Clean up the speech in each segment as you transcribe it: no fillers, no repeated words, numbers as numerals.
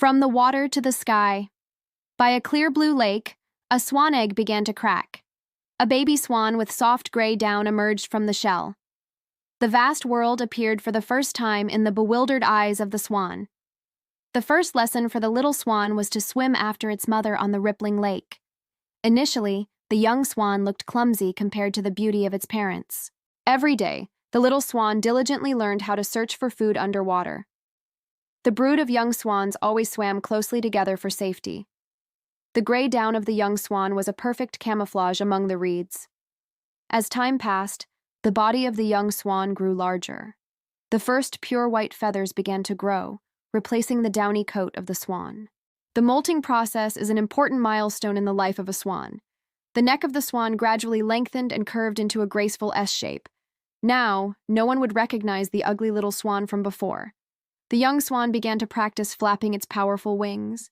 From the water to the sky. By a clear blue lake, a swan egg began to crack. A baby swan with soft gray down emerged from the shell. The vast world appeared for the first time in the bewildered eyes of the swan. The first lesson for the little swan was to swim after its mother on the rippling lake. Initially, the young swan looked clumsy compared to the beauty of its parents. Every day, the little swan diligently learned how to search for food underwater. The brood of young swans always swam closely together for safety. The gray down of the young swan was a perfect camouflage among the reeds. As time passed, the body of the young swan grew larger. The first pure white feathers began to grow, replacing the downy coat of the swan. The molting process is an important milestone in the life of a swan. The neck of the swan gradually lengthened and curved into a graceful S shape. Now, no one would recognize the ugly little swan from before. The young swan began to practice flapping its powerful wings.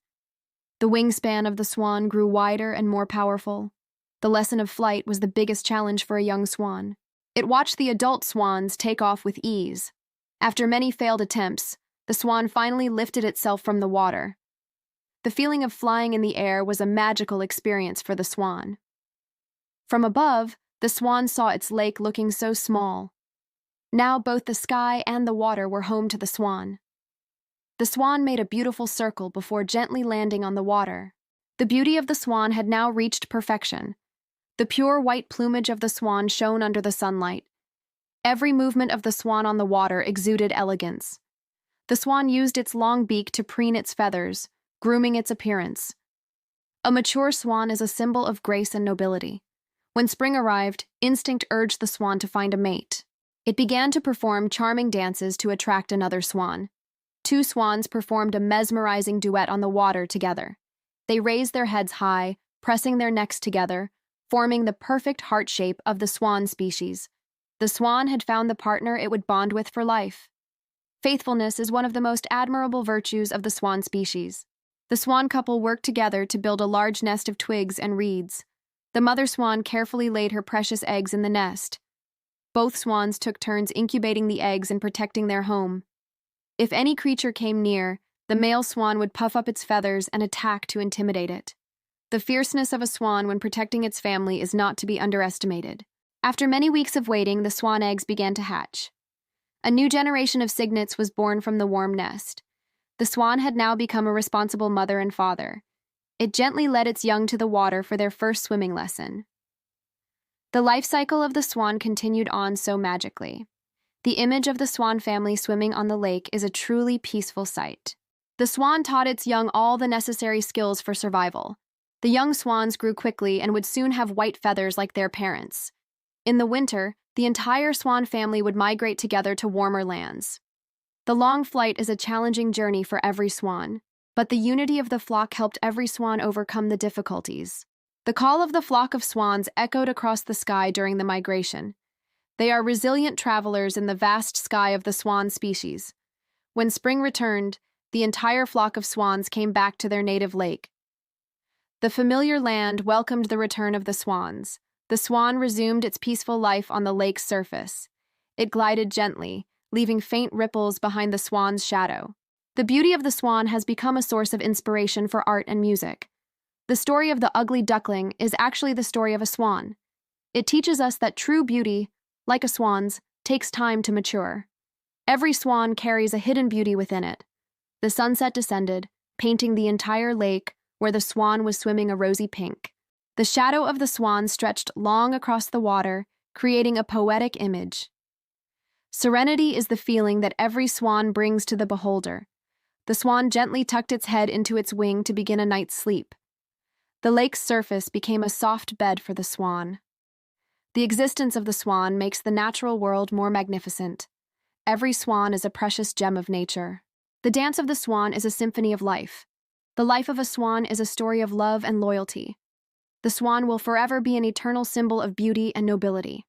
The wingspan of the swan grew wider and more powerful. The lesson of flight was the biggest challenge for a young swan. It watched the adult swans take off with ease. After many failed attempts, the swan finally lifted itself from the water. The feeling of flying in the air was a magical experience for the swan. From above, the swan saw its lake looking so small. Now both the sky and the water were home to the swan. The swan made a beautiful circle before gently landing on the water. The beauty of the swan had now reached perfection. The pure white plumage of the swan shone under the sunlight. Every movement of the swan on the water exuded elegance. The swan used its long beak to preen its feathers, grooming its appearance. A mature swan is a symbol of grace and nobility. When spring arrived, instinct urged the swan to find a mate. It began to perform charming dances to attract another swan. Two swans performed a mesmerizing duet on the water together. They raised their heads high, pressing their necks together, forming the perfect heart shape of the swan species. The swan had found the partner it would bond with for life. Faithfulness is one of the most admirable virtues of the swan species. The swan couple worked together to build a large nest of twigs and reeds. The mother swan carefully laid her precious eggs in the nest. Both swans took turns incubating the eggs and protecting their home. If any creature came near, the male swan would puff up its feathers and attack to intimidate it. The fierceness of a swan when protecting its family is not to be underestimated. After many weeks of waiting, the swan eggs began to hatch. A new generation of cygnets was born from the warm nest. The swan had now become a responsible mother and father. It gently led its young to the water for their first swimming lesson. The life cycle of the swan continued on so magically. The image of the swan family swimming on the lake is a truly peaceful sight. The swan taught its young all the necessary skills for survival. The young swans grew quickly and would soon have white feathers like their parents. In the winter, the entire swan family would migrate together to warmer lands. The long flight is a challenging journey for every swan, but the unity of the flock helped every swan overcome the difficulties. The call of the flock of swans echoed across the sky during the migration. They are resilient travelers in the vast sky of the swan species. When spring returned, the entire flock of swans came back to their native lake. The familiar land welcomed the return of the swans. The swan resumed its peaceful life on the lake's surface. It glided gently, leaving faint ripples behind the swan's shadow. The beauty of the swan has become a source of inspiration for art and music. The story of the ugly duckling is actually the story of a swan. It teaches us that true beauty, like a swan's, takes time to mature. Every swan carries a hidden beauty within it. The sunset descended, painting the entire lake where the swan was swimming a rosy pink. The shadow of the swan stretched long across the water, creating a poetic image. Serenity is the feeling that every swan brings to the beholder. The swan gently tucked its head into its wing to begin a night's sleep. The lake's surface became a soft bed for the swan. The existence of the swan makes the natural world more magnificent. Every swan is a precious gem of nature. The dance of the swan is a symphony of life. The life of a swan is a story of love and loyalty. The swan will forever be an eternal symbol of beauty and nobility.